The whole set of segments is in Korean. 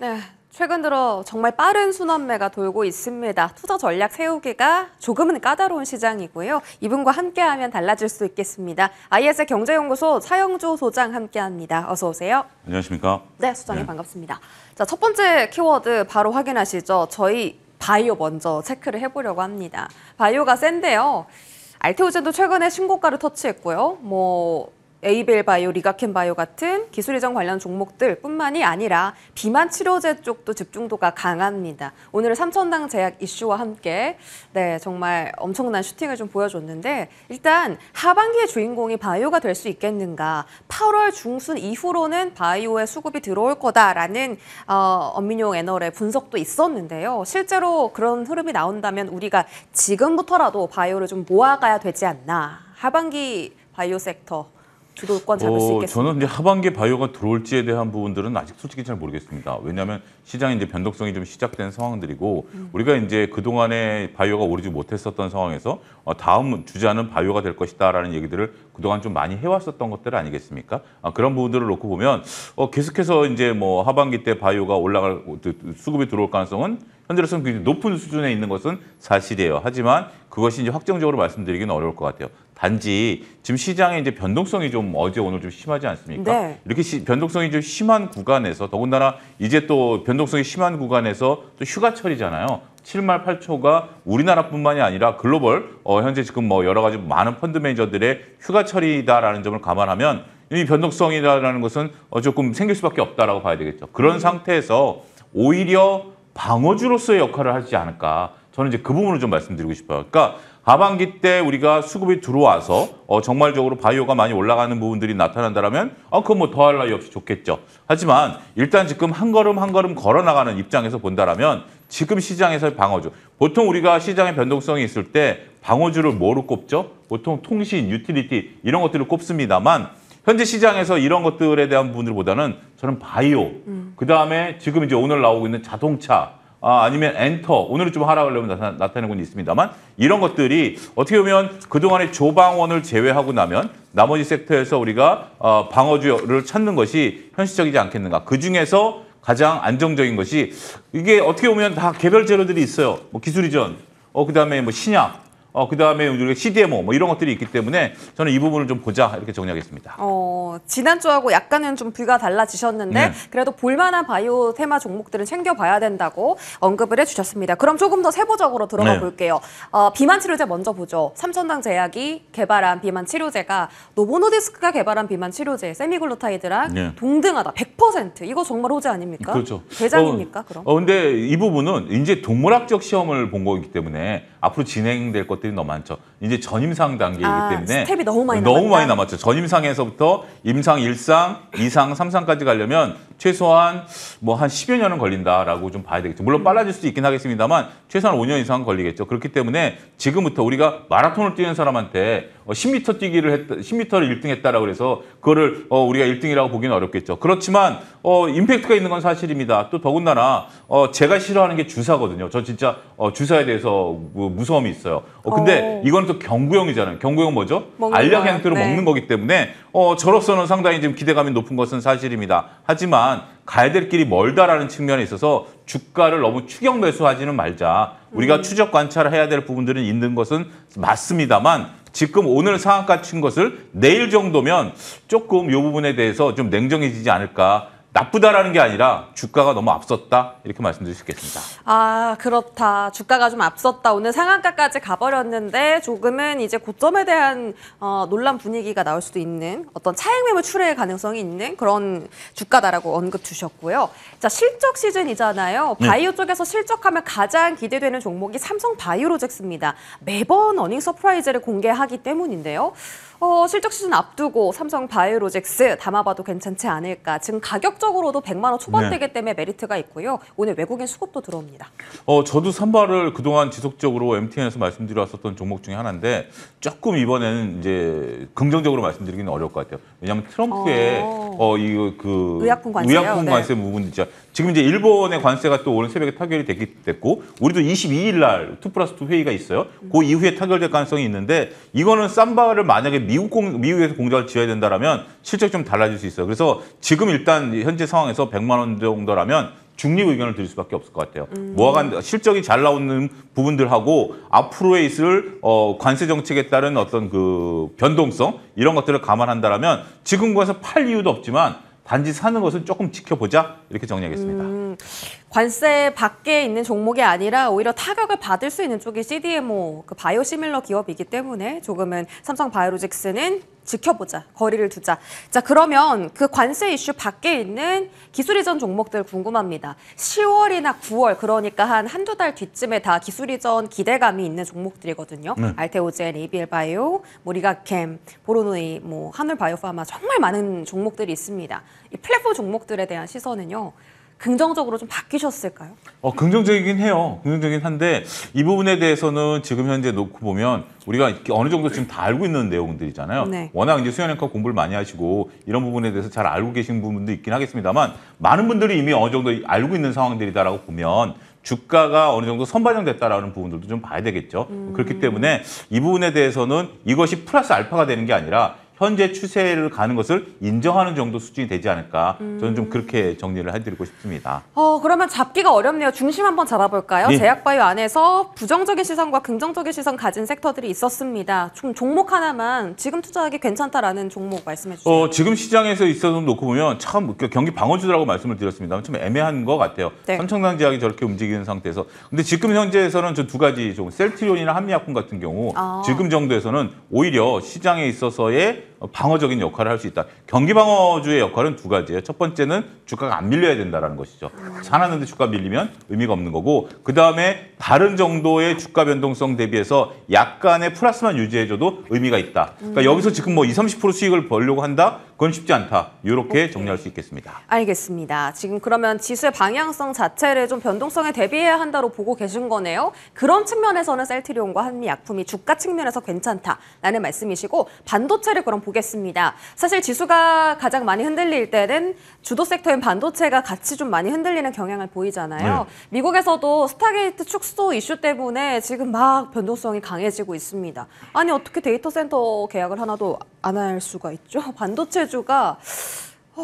네, 최근 들어 정말 빠른 순환매가 돌고 있습니다. 투자 전략 세우기가 조금은 까다로운 시장이고요. 이분과 함께하면 달라질 수 있겠습니다. IS 경제연구소 차영조 소장 함께합니다. 어서 오세요. 안녕하십니까? 네, 소장님 반갑습니다. 자, 첫 번째 키워드 바로 확인하시죠. 저희 바이오 먼저 체크를 해보려고 합니다. 바이오가 센데요. 알테오젠도 최근에 신고가를 터치했고요. 에이벨 바이오, 리가켄 바이오 같은 기술 이전 관련 종목들 뿐만이 아니라 비만 치료제 쪽도 집중도가 강합니다. 오늘 삼천당 제약 이슈와 함께 정말 엄청난 슈팅을 좀 보여줬는데 일단 하반기의 주인공이 바이오가 될 수 있겠는가. 8월 중순 이후로는 바이오의 수급이 들어올 거다라는 엄민용 애널의 분석도 있었는데요. 실제로 그런 흐름이 나온다면 우리가 지금부터라도 바이오를 좀 모아가야 되지 않나. 하반기 바이오 섹터. 주도권 잡을 수 있겠습니다. 저는 이제 하반기에 바이오가 들어올지에 대한 부분들은 아직 솔직히 잘 모르겠습니다. 왜냐하면 시장에 이제 변동성이 좀 시작된 상황들이고 우리가 이제 그동안에 바이오가 오르지 못했었던 상황에서 다음 주자는 바이오가 될 것이다라는 얘기들을 그동안 좀 많이 해왔었던 것들 아니겠습니까? 그런 부분들을 놓고 보면 계속해서 이제 하반기 때 바이오가 올라갈 수급이 들어올 가능성은 현재로서는 굉장히 높은 수준에 있는 것은 사실이에요. 하지만 그것이 이제 확정적으로 말씀드리기는 어려울 것 같아요. 단지 지금 시장에 이제 변동성이 좀 어제 오늘 좀 심하지 않습니까? 네. 이렇게 변동성이 좀 심한 구간에서 더군다나 이제 또 변동성이 심한 구간에서 또 휴가철이잖아요. 7말 8초가 우리나라뿐만이 아니라 글로벌 현재 지금 여러 가지 많은 펀드 매니저들의 휴가철이다라는 점을 감안하면 이 변동성이라는 것은 조금 생길 수밖에 없다라고 봐야 되겠죠. 그런 상태에서 오히려 방어주로서의 역할을 하지 않을까. 저는 이제 그 부분을 좀 말씀드리고 싶어요. 그러니까 하반기 때 우리가 수급이 들어와서 정말적으로 바이오가 많이 올라가는 부분들이 나타난다면 그건 더할 나위 없이 좋겠죠. 하지만 일단 지금 한 걸음 한 걸음 걸어나가는 입장에서 본다라면 지금 시장에서의 방어주. 보통 우리가 시장의 변동성이 있을 때 방어주를 뭐로 꼽죠? 보통 통신, 유틸리티 이런 것들을 꼽습니다만 현재 시장에서 이런 것들에 대한 부분들보다는 저는 바이오, 그다음에 지금 이제 오늘 나오고 있는 자동차, 아니면 엔터, 오늘은 좀 하락을 나타내고 있습니다만 이런 것들이 어떻게 보면 그동안의 조방원을 제외하고 나면 나머지 섹터에서 우리가 방어주를 찾는 것이 현실적이지 않겠는가. 그중에서 가장 안정적인 것이 이게 어떻게 보면 다 개별 재료들이 있어요. 기술 이전, 그다음에 신약, 그다음에 우리가 CDMO 이런 것들이 있기 때문에 저는 이 부분을 좀 보자 이렇게 정리하겠습니다. 지난주하고 약간은 좀 뷰가 달라지셨는데 그래도 볼만한 바이오 테마 종목들은 챙겨봐야 된다고 언급을 해주셨습니다. 그럼 조금 더 세부적으로 들어가 볼게요. 비만 치료제 먼저 보죠. 삼천당 제약이 개발한 비만 치료제가 노보노디스크가 개발한 비만 치료제 세미글루타이드랑 동등하다. 100%. 이거 정말 호재 아닙니까? 그렇죠. 대장입니까? 그럼? 근데 이 부분은 이제 동물학적 시험을 본 거기 때문에 앞으로 진행될 것들이 너무 많죠. 이제 전임상 단계이기 때문에 스텝이 너무 많이 남았죠. 전임상에서부터 임상 1상, 2상, 3상까지 가려면 최소한 한 10여 년은 걸린다라고 좀 봐야 되겠죠. 물론 빨라질 수도 있긴 하겠습니다만 최소한 5년 이상 걸리겠죠. 그렇기 때문에 지금부터 우리가 마라톤을 뛰는 사람한테 10m 뛰기를 했다, 10m를 1등 했다라고 해서 그거를 우리가 1등이라고 보기는 어렵겠죠. 그렇지만 임팩트가 있는 건 사실입니다. 또 더군다나 제가 싫어하는 게 주사거든요. 저 진짜 주사에 대해서 무서움이 있어요. 근데 이건 또 경구용이잖아요. 경구용 뭐죠? 알약 형태로 먹는 거기 때문에 저로서는 상당히 지금 기대감이 높은 것은 사실입니다. 하지만 가야 될 길이 멀다라는 측면에 있어서 주가를 너무 추격 매수하지는 말자. 우리가 추적 관찰을 해야 될 부분들은 있는 것은 맞습니다만 지금 오늘 상한가 친 것을 내일 정도면 조금 이 부분에 대해서 좀 냉정해지지 않을까. 나쁘다라는 게 아니라 주가가 너무 앞섰다 이렇게 말씀드릴 수 있겠습니다. 그렇다. 주가가 좀 앞섰다. 오늘 상한가까지 가버렸는데 조금은 이제 고점에 대한 논란 분위기가 나올 수도 있는 어떤 차익 매물 출회 가능성이 있는 그런 주가다라고 언급 주셨고요. 자, 실적 시즌이잖아요. 바이오 쪽에서 실적하면 가장 기대되는 종목이 삼성 바이오로직스입니다. 매번 어닝 서프라이즈를 공개하기 때문인데요. 실적 시즌 앞두고 삼성 바이오로직스 담아봐도 괜찮지 않을까. 지금 가격적으로도 100만 원 초반대이기 때문에 메리트가 있고요. 오늘 외국인 수급도 들어옵니다. 저도 선발을 그동안 지속적으로 MTN에서 말씀드렸었던 종목 중에 하나인데 조금 이번에는 이제 긍정적으로 말씀드리기는 어려울 것 같아요. 왜냐하면 트럼프의 의약품 관세 부분 있죠. 지금 이제 일본의 관세가 또 오늘 새벽에 타결이 됐고 우리도 22일 날 2+2 회의가 있어요. 그 이후에 타결될 가능성이 있는데 이거는 삼바를 만약에 미국에서 공장을 지어야 된다라면 실적 좀 달라질 수 있어요. 그래서 지금 일단 현재 상황에서 100만 원 정도라면 중립 의견을 드릴 수밖에 없을 것 같아요. 뭐가 실적이 잘 나오는 부분들하고 앞으로에 있을 관세 정책에 따른 어떤 그 변동성 이런 것들을 감안한다라면 지금 거에서 팔 이유도 없지만 단지 사는 것은 조금 지켜보자 이렇게 정리하겠습니다. 관세 밖에 있는 종목이 아니라 오히려 타격을 받을 수 있는 쪽이 CDMO, 그 바이오시밀러 기업이기 때문에 조금은 삼성바이오로직스는 지켜보자, 거리를 두자. 자, 그러면 그 관세 이슈 밖에 있는 기술 이전 종목들 궁금합니다. 10월이나 9월, 그러니까 한두 달 뒤쯤에 다 기술 이전 기대감이 있는 종목들이거든요. 알테오젠, ABL바이오, 리가캠, 보로노이, 한울바이오파마 정말 많은 종목들이 있습니다. 이 플랫폼 종목들에 대한 시선은요. 긍정적으로 좀 바뀌셨을까요? 긍정적이긴 해요. 긍정적이긴 한데 이 부분에 대해서는 지금 현재 놓고 보면 우리가 어느 정도 지금 다 알고 있는 내용들이잖아요. 네. 워낙 이제 수연앵커 공부를 많이 하시고 이런 부분에 대해서 잘 알고 계신 부분도 있긴 하겠습니다만 많은 분들이 이미 어느 정도 알고 있는 상황들이다라고 보면 주가가 어느 정도 선반영됐다라는 부분들도 좀 봐야 되겠죠. 그렇기 때문에 이 부분에 대해서는 이것이 플러스 알파가 되는 게 아니라 현재 추세를 가는 것을 인정하는 정도 수준이 되지 않을까. 저는 좀 그렇게 정리를 해드리고 싶습니다. 그러면 잡기가 어렵네요. 중심 한번 잡아볼까요? 예. 제약바이오 안에서 부정적인 시선과 긍정적인 시선 가진 sek터들이 있었습니다. 좀 종목 하나만 지금 투자하기 괜찮다라는 종목 말씀해 주세요. 지금 시장에서 있어서 놓고 보면 참 경기 방어주라고 말씀을 드렸습니다만 좀 애매한 것 같아요. 네. 삼성전자제약이 저렇게 움직이는 상태에서. 근데 지금 현재에서는 저 두 가지 좀 셀트리온이나 한미약품 같은 경우 지금 정도에서는 오히려 시장에 있어서의 방어적인 역할을 할 수 있다. 경기 방어주의 역할은 두 가지예요. 첫 번째는 주가가 안 밀려야 된다는 것이죠. 사놨는데 주가 밀리면 의미가 없는 거고 이그다음에 다른 정도의 주가 변동성 대비해서 약간의 플러스만 유지해줘도 의미가 있다. 그러니까 여기서 지금 20-30% 수익을 벌려고 한다? 그건 쉽지 않다. 이렇게 정리할 수 있겠습니다. 알겠습니다. 지금 그러면 지수의 방향성 자체를 좀 변동성에 대비해야 한다로 보고 계신 거네요. 그런 측면에서는 셀트리온과 한미약품이 주가 측면에서 괜찮다라는 말씀이시고 반도체를 그럼 보겠습니다. 사실 지수가 가장 많이 흔들릴 때는 주도 섹터인 반도체가 같이 좀 많이 흔들리는 경향을 보이잖아요. 네. 미국에서도 스타게이트 축소 이슈 때문에 지금 막 변동성이 강해지고 있습니다. 아니 어떻게 데이터 센터 계약을 하나도 안 할 수가 있죠? 반도체주가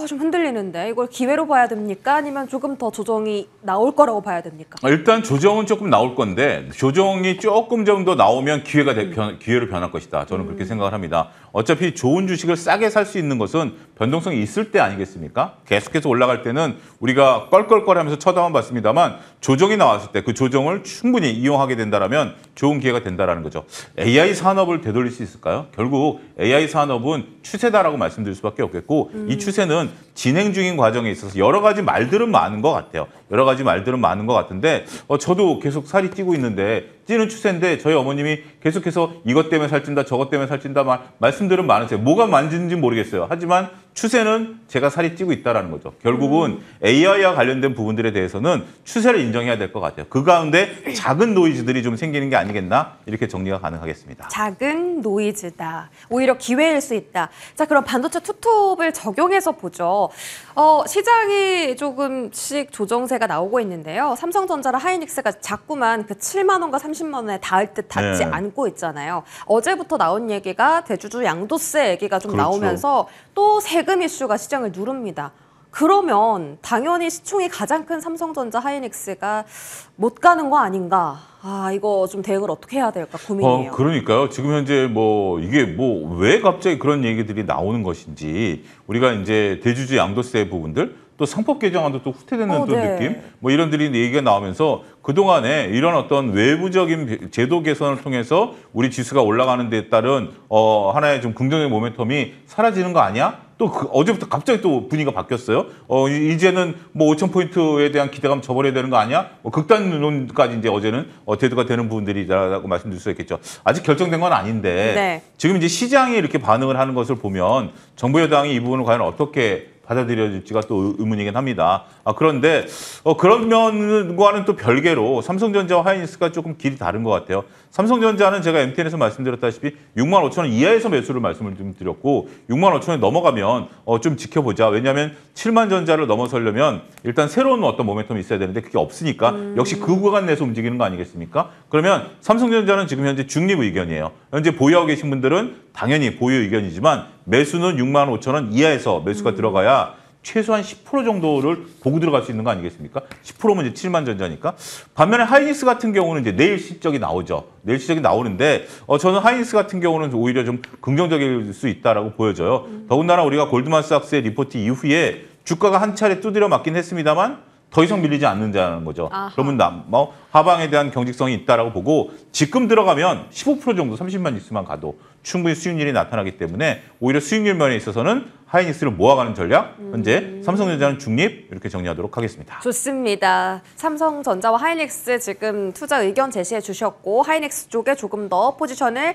좀 흔들리는데 이걸 기회로 봐야 됩니까? 아니면 조금 더 조정이 나올 거라고 봐야 됩니까? 일단 조정은 조금 나올 건데 조정이 조금 정도 나오면 기회로 변할 것이다. 저는 그렇게 생각을 합니다. 어차피 좋은 주식을 싸게 살 수 있는 것은 변동성이 있을 때 아니겠습니까? 계속해서 올라갈 때는 우리가 껄껄거리면서 쳐다만 봤습니다만 조정이 나왔을 때 그 조정을 충분히 이용하게 된다면 좋은 기회가 된다는 거죠. AI 산업을 되돌릴 수 있을까요? 결국 AI 산업은 추세다라고 말씀드릴 수밖에 없겠고 이 추세는 진행 중인 과정에 있어서 여러 가지 말들은 많은 것 같아요. 여러 가지 말들은 많은 것 같은데 저도 계속 살이 찌고 있는데 찌는 추세인데 저희 어머님이 계속해서 이것 때문에 살찐다 저것 때문에 살찐다 말씀들은 많으세요. 뭐가 만지는지 모르겠어요. 하지만 추세는 제가 살이 찌고 있다는 거죠. 결국은 AI와 관련된 부분들에 대해서는 추세를 인정해야 될 것 같아요. 그 가운데 작은 노이즈들이 좀 생기는 게 아니겠나 이렇게 정리가 가능하겠습니다. 작은 노이즈다. 오히려 기회일 수 있다. 자, 그럼 반도체 투톱을 적용해서 보죠. 시장이 조금씩 조정세가 나오고 있는데요. 삼성전자랑 하이닉스가 자꾸만 그 7만 원과 30만 원에 닿을 듯 닿지 네. 않고 있잖아요. 어제부터 나온 얘기가 대주주 양도세 얘기가 좀 그렇죠. 나오면서 또 세금 이슈가 시장을 누릅니다. 그러면 당연히 시총이 가장 큰 삼성전자 하이닉스가 못 가는 거 아닌가? 이거 좀 대응을 어떻게 해야 될까 고민이에요. 그러니까요. 지금 현재 이게 왜 갑자기 그런 얘기들이 나오는 것인지 우리가 이제 대주주 양도세 부분들 또 상법 개정안도 또 후퇴되는 또 네. 느낌 이런들이 얘기가 나오면서 그동안에 이런 어떤 외부적인 제도 개선을 통해서 우리 지수가 올라가는 데 따른 하나의 좀 긍정의 모멘텀이 사라지는 거 아니야? 또 어제부터 갑자기 또 분위기가 바뀌었어요. 이제는 5,000포인트에 대한 기대감 저버려야 되는 거 아니야? 극단론까지 이제 어제는 대두가 되는 부분들이라고 말씀드릴 수 있겠죠. 아직 결정된 건 아닌데 네. 지금 이제 시장이 이렇게 반응을 하는 것을 보면 정부 여당이 이 부분을 과연 어떻게 받아들여질지가 또 의문이긴 합니다. 그런데 그런 면과는 또 별개로 삼성전자와 하이닉스가 조금 길이 다른 것 같아요. 삼성전자는 제가 MTN에서 말씀드렸다시피 65,000원 이하에서 매수를 말씀을 좀 드렸고 65,000원에 넘어가면 좀 지켜보자. 왜냐하면 7만 전자를 넘어서려면 일단 새로운 어떤 모멘텀이 있어야 되는데 그게 없으니까 역시 그 구간 내에서 움직이는 거 아니겠습니까? 그러면 삼성전자는 지금 현재 중립 의견이에요. 현재 보유하고 계신 분들은 당연히 보유 의견이지만 매수는 65,000원 이하에서 매수가 들어가야 최소한 10% 정도를 보고 들어갈 수 있는 거 아니겠습니까? 10%면 이제 7만 전자니까. 반면에 하이닉스 같은 경우는 이제 내일 실적이 나오죠. 내일 실적이 나오는데 저는 하이닉스 같은 경우는 오히려 좀 긍정적일 수 있다라고 보여져요. 더군다나 우리가 골드만삭스의 리포트 이후에 주가가 한 차례 두드려 맞긴 했습니다만 더 이상 밀리지 않는다는 거죠. 아하. 그러면 뭐 하방에 대한 경직성이 있다라고 보고 지금 들어가면 15% 정도 30만 뉴스만 가도 충분히 수익률이 나타나기 때문에 오히려 수익률 면에 있어서는 하이닉스를 모아가는 전략, 현재 삼성전자는 중립 이렇게 정리하도록 하겠습니다. 좋습니다. 삼성전자와 하이닉스 지금 투자 의견 제시해 주셨고 하이닉스 쪽에 조금 더 포지션을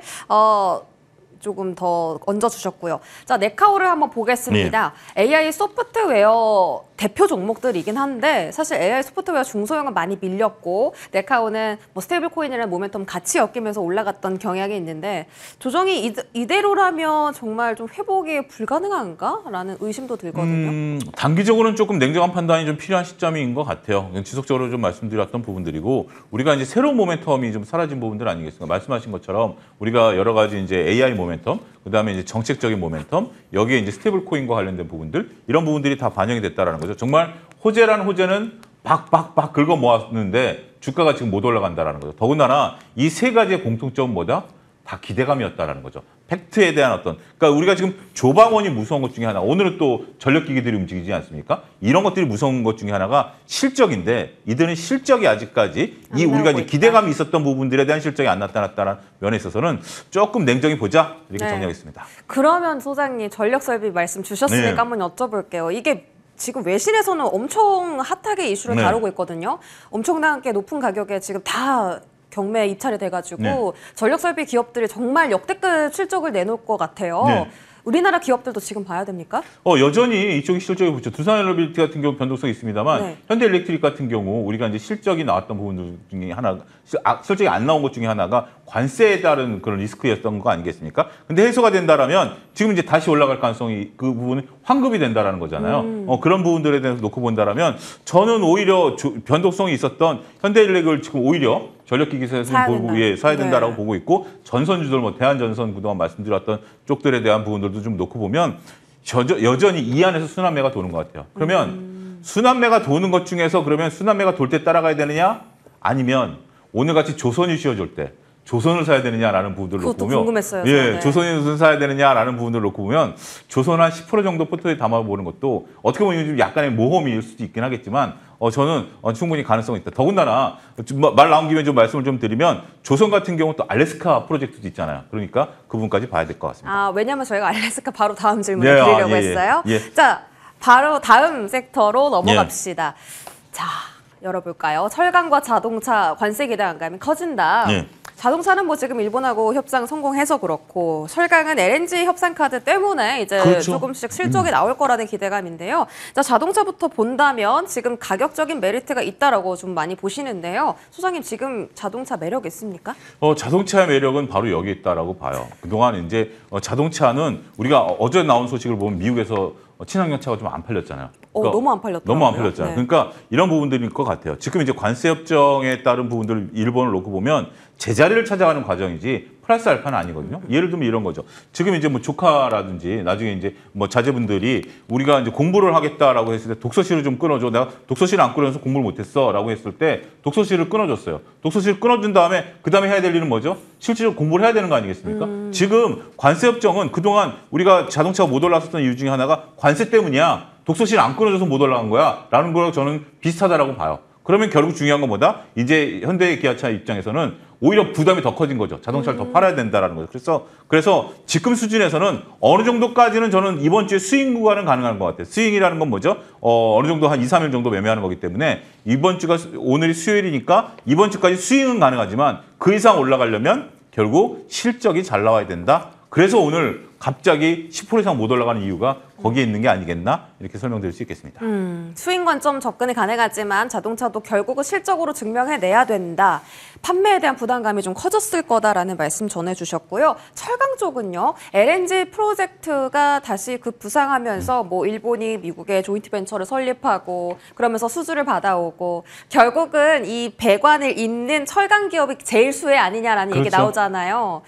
조금 더 얹어주셨고요. 자, 네카오를 한번 보겠습니다. AI 소프트웨어 대표 종목들이긴 한데 사실 AI 소프트웨어 중소형은 많이 밀렸고 네카오는 뭐 스테이블 코인이라는 모멘텀 같이 엮이면서 올라갔던 경향이 있는데 조정이 이대로라면 정말 좀 회복이 불가능한가라는 의심도 들거든요. 단기적으로는 조금 냉정한 판단이 좀 필요한 시점인 것 같아요. 지속적으로 좀 말씀드렸던 부분들이고 우리가 이제 새로운 모멘텀이 좀 사라진 부분들 아니겠습니까? 말씀하신 것처럼 우리가 여러 가지 이제 AI 모멘텀, 그다음에 이제 정책적인 모멘텀, 여기에 이제 스테이블 코인과 관련된 부분들 이런 부분들이 다 반영이 됐다라는 거죠. 정말 호재라는 호재는 박박박 긁어 모았는데 주가가 지금 못 올라간다라는 거죠. 더군다나 이 세 가지의 공통점은 뭐다? 다 기대감이었다라는 거죠. 팩트에 대한 그러니까 우리가 지금 조방원이 무서운 것 중에 하나, 오늘은 또 전력기기들이 움직이지 않습니까? 이런 것들이 무서운 것 중에 하나가 실적인데 이들은 실적이 아직까지 우리가 이제 기대감이 있었던 부분들에 대한 실적이 안 나타났다는 면에 있어서는 조금 냉정히 보자 이렇게 정리하겠습니다. 그러면 소장님 전력 설비 말씀 주셨으니까 한번 여쭤볼게요. 이게 지금 외신에서는 엄청 핫하게 이슈를 다루고 있거든요. 엄청나게 높은 가격에 지금 다 경매에 입찰이 돼가지고 전력 설비 기업들이 정말 역대급 실적을 내놓을 것 같아요. 우리나라 기업들도 지금 봐야 됩니까? 여전히 이쪽이 실적이 붙죠. 두산엘러빌리티 같은 경우 변동성이 있습니다만 현대일렉트릭 같은 경우 우리가 이제 실적이 나왔던 부분들 중에 하나, 실적이 안 나온 것 중에 하나가 관세에 따른 그런 리스크였던 거 아니겠습니까? 근데 해소가 된다라면 지금 이제 다시 올라갈 가능성이 그 부분은 환급이 된다라는 거잖아요. 그런 부분들에 대해서 놓고 본다라면 저는 오히려 변동성이 있었던 현대일렉을 지금 오히려 전력기기사에서 사야 된다라고 보고 있고 전선주들 뭐 대한전선 그동안 말씀드렸던 쪽들에 대한 부분들도 좀 놓고 보면 여전히 이 안에서 순환매가 도는 것 같아요. 그러면 순환매가 도는 것 중에서 그러면 순환매가 돌 때 따라가야 되느냐? 아니면 오늘같이 조선이 쉬어줄 때 조선을 사야 되느냐라는 부분들을 놓고 보면 궁금했어요. 조선이 무슨 사야 되느냐라는 부분들을 놓고 보면 조선 한 10% 정도 포트에 담아보는 것도 어떻게 보면 좀 약간의 모험일 수도 있긴 하겠지만 저는 충분히 가능성이 있다. 더군다나 말 나온 김에 좀 말씀을 좀 드리면 조선 같은 경우 또 알래스카 프로젝트도 있잖아요. 그러니까 그 부분까지 봐야 될 것 같습니다. 왜냐면 저희가 알래스카 바로 다음 질문을 드리려고 했어요. 자, 바로 다음 섹터로 넘어갑시다. 자, 열어볼까요? 철강과 자동차 관세 기대감이 커진다. 자동차는 뭐 지금 일본하고 협상 성공해서 그렇고 철강은 LNG 협상 카드 때문에 이제 조금씩 실적이 나올 거라는 기대감인데요. 자, 자동차부터 본다면 지금 가격적인 메리트가 있다라고 좀 많이 보시는데요. 소장님 지금 자동차 매력 있습니까? 자동차의 매력은 바로 여기 있다라고 봐요. 그동안 이제 자동차는 우리가 어제 나온 소식을 보면 미국에서 친환경 차가 좀 안 팔렸잖아요. 그러니까 너무 안 팔렸더라고요. 너무 안 팔렸잖아요. 그러니까 이런 부분들일 것 같아요. 지금 이제 관세 협정에 따른 부분들 일본을 놓고 보면 제자리를 찾아가는 과정이지 플러스 알파는 아니거든요. 예를 들면 이런 거죠. 지금 이제 뭐 조카라든지 나중에 이제 뭐 자제분들이 우리가 이제 공부를 하겠다라고 했을 때 독서실을 좀 끊어줘. 내가 독서실을 안 끊어서 공부를 못했어라고 했을 때 독서실을 끊어줬어요. 독서실을 끊어준 다음에 그 다음에 해야 될 일은 뭐죠? 실질적으로 공부를 해야 되는 거 아니겠습니까? 지금 관세 협정은 그동안 우리가 자동차가 못 올랐었던 이유 중에 하나가 관세 때문이야. 독서실 안 끊어줘서 못 올라간 거야. 라는 거랑 저는 비슷하다라고 봐요. 그러면 결국 중요한 건 뭐다? 이제 현대 기아차 입장에서는 오히려 부담이 더 커진 거죠. 자동차를 더 팔아야 된다라는 거죠. 그래서 지금 수준에서는 어느 정도까지는 저는 이번 주에 스윙 구간은 가능한 것 같아요. 스윙이라는 건 뭐죠? 어느 정도 한 2, 3일 정도 매매하는 거기 때문에 이번 주가 오늘이 수요일이니까 이번 주까지 스윙은 가능하지만 그 이상 올라가려면 결국 실적이 잘 나와야 된다. 그래서 오늘 갑자기 10% 이상 못 올라가는 이유가 거기에 있는 게 아니겠나 이렇게 설명드릴 수 있겠습니다. 수익 관점 접근이 가능하지만 자동차도 결국은 실적으로 증명해내야 된다. 판매에 대한 부담감이 좀 커졌을 거다라는 말씀 전해주셨고요. 철강 쪽은요. LNG 프로젝트가 다시 부상하면서 뭐 일본이 미국의 조인트 벤처를 설립하고 그러면서 수주를 받아오고 결국은 이 배관을 잇는 철강 기업이 제일 수혜 아니냐라는 얘기 나오잖아요.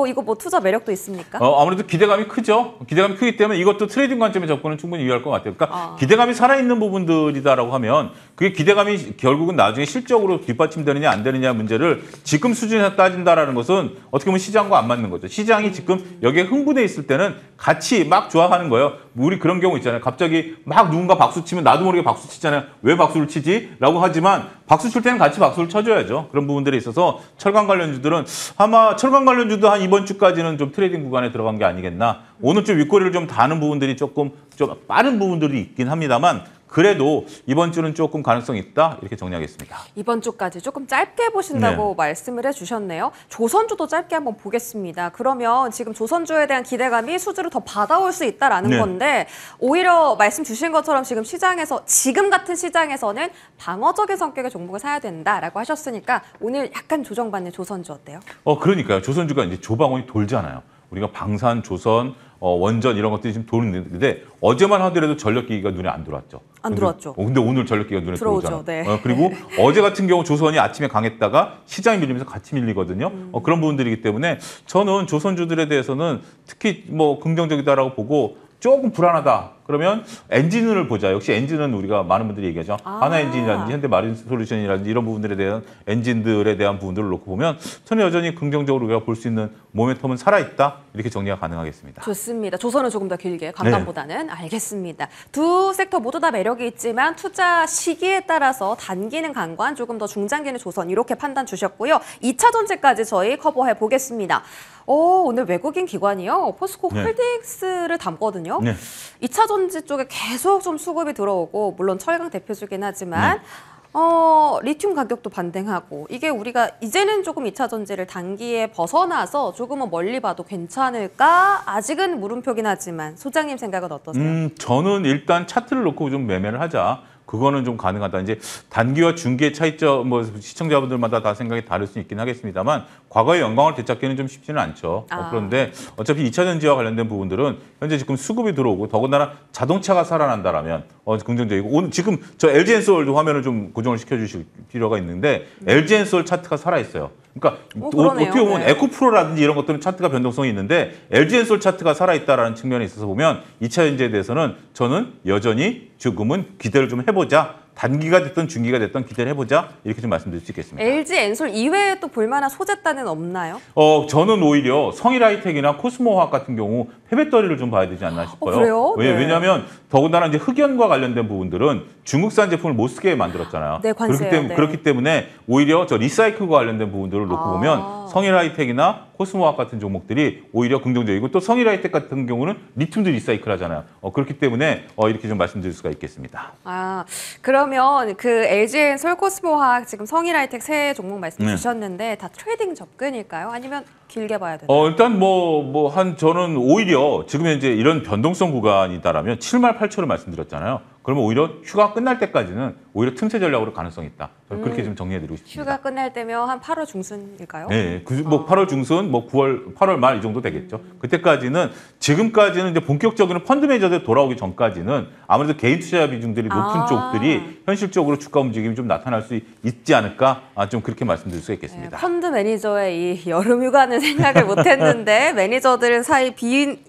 이거 뭐 투자 매력도 있습니까? 아무래도 기대가 기대감이 크죠. 기대감이 크기 때문에 이것도 트레이딩 관점의 접근은 충분히 이해할 것 같아요. 그러니까 기대감이 살아있는 부분들이다라고 하면 그게 기대감이 결국은 나중에 실적으로 뒷받침되느냐 안 되느냐 문제를 지금 수준에서 따진다라는 것은 어떻게 보면 시장과 안 맞는 거죠. 시장이 지금 여기에 흥분해 있을 때는 같이 막 좋아하는 거예요. 우리 그런 경우 있잖아요. 갑자기 막 누군가 박수 치면 나도 모르게 박수 치잖아요. 왜 박수를 치지? 라고 하지만 박수 칠 때는 같이 박수를 쳐줘야죠. 그런 부분들에 있어서 철강 관련주들은 아마 철강 관련주도 한 이번 주까지는 좀 트레이딩 구간에 들어간 게 아니겠나. 오늘 좀 윗꼬리를 좀 다는 부분들이 조금 좀 빠른 부분들이 있긴 합니다만 그래도 이번 주는 조금 가능성이 있다 이렇게 정리하겠습니다. 이번 주까지 조금 짧게 보신다고 말씀을 해주셨네요. 조선주도 짧게 한번 보겠습니다. 그러면 지금 조선주에 대한 기대감이 수주로 더 받아올 수 있다라는 건데 오히려 말씀 주신 것처럼 지금 시장에서 지금 같은 시장에서는 방어적인 성격의 종목을 사야 된다라고 하셨으니까 오늘 약간 조정받는 조선주 어때요? 그러니까요. 조선주가 이제 조방원이 돌잖아요. 우리가 방산, 조선, 원전 이런 것들이 지금 도는데 어제만 하더라도 전력기기가 눈에 안 들어왔죠. 안 들어왔죠. 근데 오늘 전력기기가 눈에 들어오죠. 들어오잖아요. 네. 그리고 어제 같은 경우 조선이 아침에 강했다가 시장이 밀리면서 같이 밀리거든요. 그런 부분들이기 때문에 저는 조선주들에 대해서는 특히 뭐 긍정적이다라고 보고 조금 불안하다. 그러면 엔진을 보자. 역시 엔진은 우리가 많은 분들이 얘기하죠. 하나 엔진이라든지 현대 마린 솔루션이라든지 이런 부분들에 대한 엔진들에 대한 부분들을 놓고 보면 저는 여전히 긍정적으로 우리가 볼 수 있는 모멘텀은 살아있다. 이렇게 정리가 가능하겠습니다. 좋습니다. 조선은 조금 더 길게, 관광보다는. 알겠습니다. 두 섹터 모두 다 매력이 있지만 투자 시기에 따라서 단기는 관광, 조금 더 중장기는 조선 이렇게 판단 주셨고요. 2차 전지까지 저희 커버해 보겠습니다. 오늘 외국인 기관이요. 포스코 홀딩스를 담거든요. 2차 전지 쪽에 계속 좀 수급이 들어오고 물론 철강 대표주긴 하지만 리튬 가격도 반등하고 이게 우리가 이제는 조금 2차 전지를 단기에 벗어나서 조금은 멀리 봐도 괜찮을까? 아직은 물음표긴 하지만 소장님 생각은 어떠세요? 저는 일단 차트를 놓고 좀 매매를 하자. 그거는 좀 가능하다. 이제 단기와 중기의 차이점, 뭐 시청자분들마다 다 생각이 다를 수 있긴 하겠습니다만 과거의 영광을 되찾기는 좀 쉽지는 않죠. 그런데 어차피 2차 전지와 관련된 부분들은 현재 지금 수급이 들어오고 더군다나 자동차가 살아난다라면 긍정적이고 오늘 지금 저 LG엔솔도 화면을 좀 고정을 시켜주실 필요가 있는데 LG엔솔 차트가 살아있어요. 그러니까 어떻게 보면 에코프로라든지 이런 것들은 차트가 변동성이 있는데 LG엔솔 차트가 살아있다라는 측면에 있어서 보면 2차 전지에 대해서는 저는 여전히 지금은 기대를 좀 해보자. 단기가 됐든 중기가 됐든 기대를 해보자. 이렇게 좀 말씀드릴 수 있겠습니다. LG엔솔 이외에 또 볼만한 소재단은 없나요? 저는 오히려 성일하이텍이나 코스모화학 같은 경우 폐배터리를 좀 봐야 되지 않나 싶어요. 그래요? 왜냐하면 더군다나 이제 흑연과 관련된 부분들은 중국산 제품을 못 쓰게 만들었잖아요. 네, 관세요. 그렇기 때문에 오히려 저 리사이클과 관련된 부분들을 놓고 보면 성일하이텍이나 코스모화학 같은 종목들이 오히려 긍정적이고 또 성일하이텍 같은 경우는 리튬도 리사이클 하잖아요. 그렇기 때문에 이렇게 좀 말씀드릴 수가 있겠습니다. 그러면 그 LG엔솔, 코스모화학 지금 성일하이텍 세 종목 말씀 주셨는데 다 트레이딩 접근일까요? 아니면 길게 봐야 되나요? 일단 저는 오히려 지금 현재 이런 변동성 구간이다라면 7만 8초를 말씀드렸잖아요. 그러면 오히려 휴가 끝날 때까지는 오히려 틈새 전략으로 가능성이 있다. 저는 그렇게 좀 정리해드리고 싶습니다. 휴가 끝날 때면 한 8월 중순일까요? 네, 8월 중순, 8월 말 이 정도 되겠죠. 그때까지는 지금까지는 이제 본격적으로 펀드 매니저들 돌아오기 전까지는 아무래도 개인 투자 비중들이 높은 쪽들이 현실적으로 주가 움직임이 좀 나타날 수 있지 않을까? 좀 그렇게 말씀드릴 수 있겠습니다. 펀드 매니저의 이 여름 휴가는 생각을 못했는데 매니저들 사이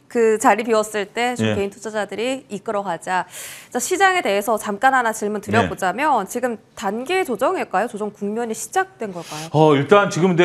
그 자리 비웠을 때 좀 개인 투자자들이 이끌어가자. 자, 시장에 대해서 잠깐 하나 질문 드려보자면 지금 단기 조정일까요? 조정 국면이 시작된 걸까요? 일단 지금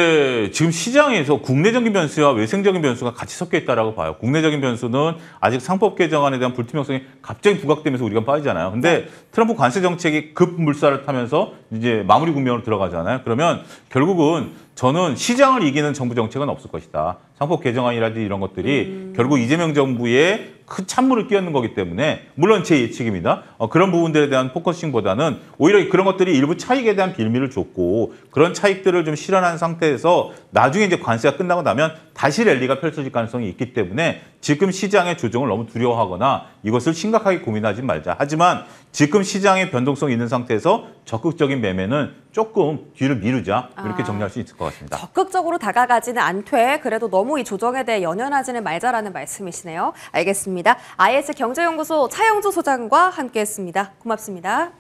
시장에서 국내적인 변수와 외생적인 변수가 같이 섞여 있다라고 봐요. 국내적인 변수는 아직 상법 개정안에 대한 불투명성이 갑자기 부각되면서 우리가 빠지잖아요. 근데 트럼프 관세 정책이 급물살을 타면서 이제 마무리 국면으로 들어가잖아요. 그러면 결국은 저는 시장을 이기는 정부 정책은 없을 것이다. 상법 개정안이라든지 이런 것들이 결국 이재명 정부의 큰 찬물을 끼얹는 거기 때문에 물론 제 예측입니다. 그런 부분들에 대한 포커싱보다는 오히려 그런 것들이 일부 차익에 대한 빌미를 줬고 그런 차익들을 좀 실현한 상태에서 나중에 이제 관세가 끝나고 나면 다시 랠리가 펼쳐질 가능성이 있기 때문에 지금 시장의 조정을 너무 두려워하거나 이것을 심각하게 고민하지 말자. 하지만 지금 시장의 변동성이 있는 상태에서 적극적인 매매는 조금 뒤를 미루자. 이렇게 정리할 수 있을 것 같습니다. 적극적으로 다가가지는 않되 그래도 너무 이 조정에 대해 연연하지는 말자라는 말씀이시네요. 알겠습니다. IS 경제연구소 차영주 소장과 함께했습니다. 고맙습니다.